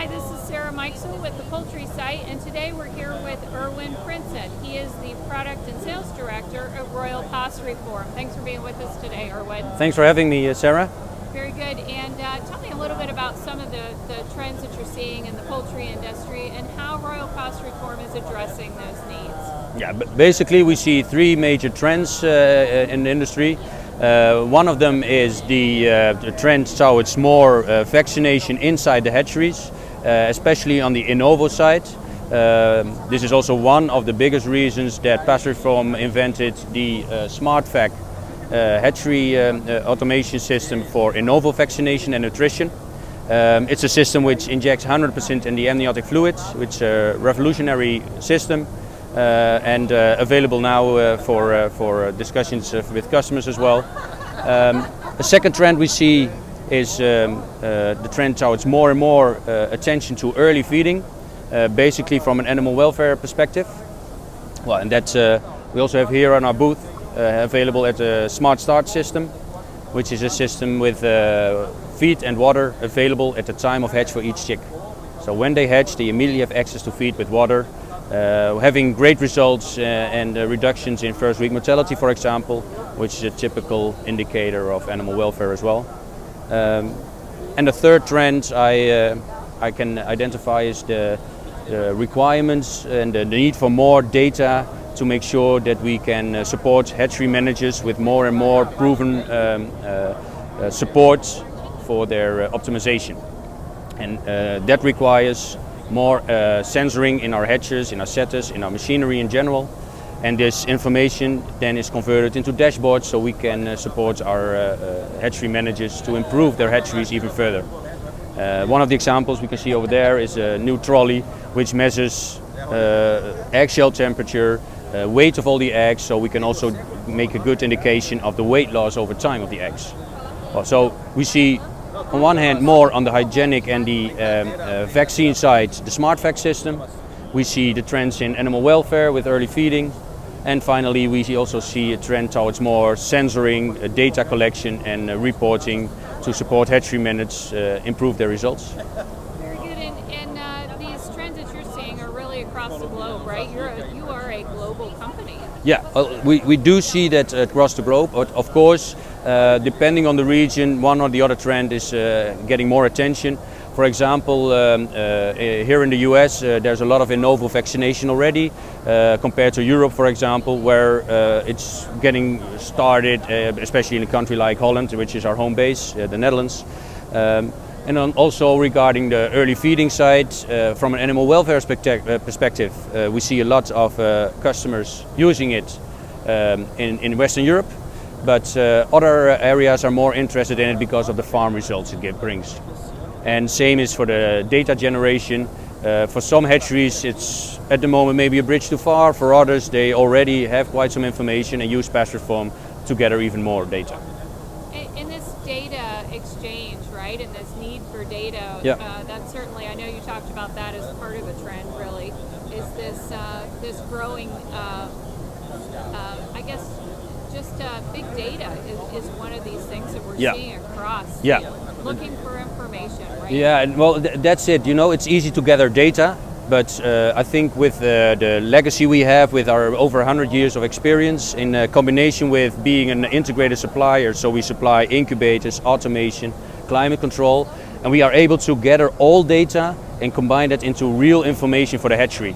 Hi, this is Sarah Meixel with the Poultry Site, and today we're here with Erwin Prinsen. He is the Product and Sales Director of Royal Pastoriform. Thanks for being with us today, Erwin. Thanks for having me, Sarah. Very good. And tell me a little bit about some of the trends that you're seeing in the poultry industry and how Royal Pastoriform is addressing those needs. Yeah, basically we see three major trends in the industry. One of them is the trend towards more vaccination inside the hatcheries, especially on the in ovo side. This is also one of the biggest reasons that Pastoriform invented the SmartVac hatchery automation system for in ovo vaccination and nutrition. It's a system which injects 100% in the amniotic fluid, which is a revolutionary system. And available now for discussions with customers as well. The second trend we see is the trend towards more and more attention to early feeding, basically from an animal welfare perspective. Well, and that we also have here on our booth available at the Smart Start system, which is a system with feed and water available at the time of hatch for each chick. So when they hatch, they immediately have access to feed with water. Having great results and reductions in first week mortality, for example, which is a typical indicator of animal welfare as well. And the third trend I can identify is the requirements and the need for more data to make sure that we can support hatchery managers with more and more proven support for their optimization. And that requires more sensoring in our hatches, in our setters, in our machinery in general. And this information then is converted into dashboards so we can support our hatchery managers to improve their hatcheries even further. One of the examples we can see over there is a new trolley which measures eggshell temperature, weight of all the eggs, so we can also make a good indication of the weight loss over time of the eggs. So we see on one hand more on the hygienic and the vaccine side, the SmartVac system. We see the trends in animal welfare with early feeding. And finally we also see a trend towards more sensoring, data collection and reporting to support hatchery managers improve their results. Very good. And these trends that you're seeing are really across the globe, right? You are a global company. Yeah, we do see that across the globe. Of course, depending on the region, one or the other trend is getting more attention. For example, here in the US, there's a lot of in ovo vaccination already, compared to Europe, for example, where it's getting started, especially in a country like Holland, which is our home base, the Netherlands. And then also regarding the early feeding side, from an animal welfare perspective, we see a lot of customers using it in Western Europe, but other areas are more interested in it because of the farm results it brings. And same is for the data generation. For some hatcheries it's at the moment maybe a bridge too far, for others they already have quite some information and use Pastoriform to gather even more data. In this data exchange, right, and this need for data, that's certainly, I know you talked about that as part of a trend really, is this growing, I guess, just big data is one of these things that we're seeing across. Looking for information, right? Yeah, well, that's it. You know, it's easy to gather data, but I think with the legacy we have with our over 100 years of experience in combination with being an integrated supplier, so we supply incubators, automation, climate control, and we are able to gather all data and combine that into real information for the hatchery.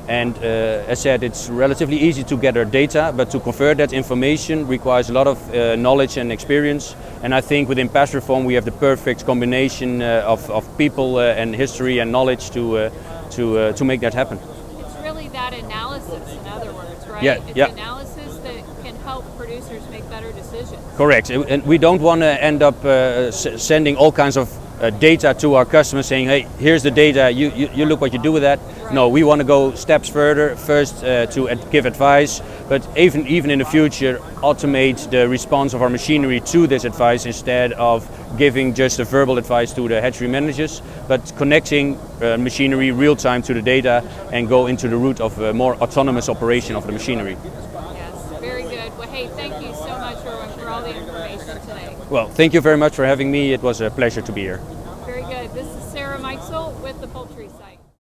And as said, it's relatively easy to gather data, but to convert that information requires a lot of knowledge and experience. And I think within Pastoriform we have the perfect combination of people and history and knowledge to make that happen. It's really that analysis, in other words, right? It's analysis that can help producers make better decisions. Correct. And we don't want to end up sending all kinds of data to our customers saying, hey, here's the data, you look what you do with that. Right. No, we want to go steps further, first to give advice, but even in the future automate the response of our machinery to this advice instead of giving just a verbal advice to the hatchery managers, but connecting machinery real time to the data and go into the route of more autonomous operation of the machinery. Yes, very good. Well, hey, thank you so much, Erwin, for all the information today. Well, thank you very much for having me. It was a pleasure to be here. Very good. This is Sarah Meichel with the Poultry Site.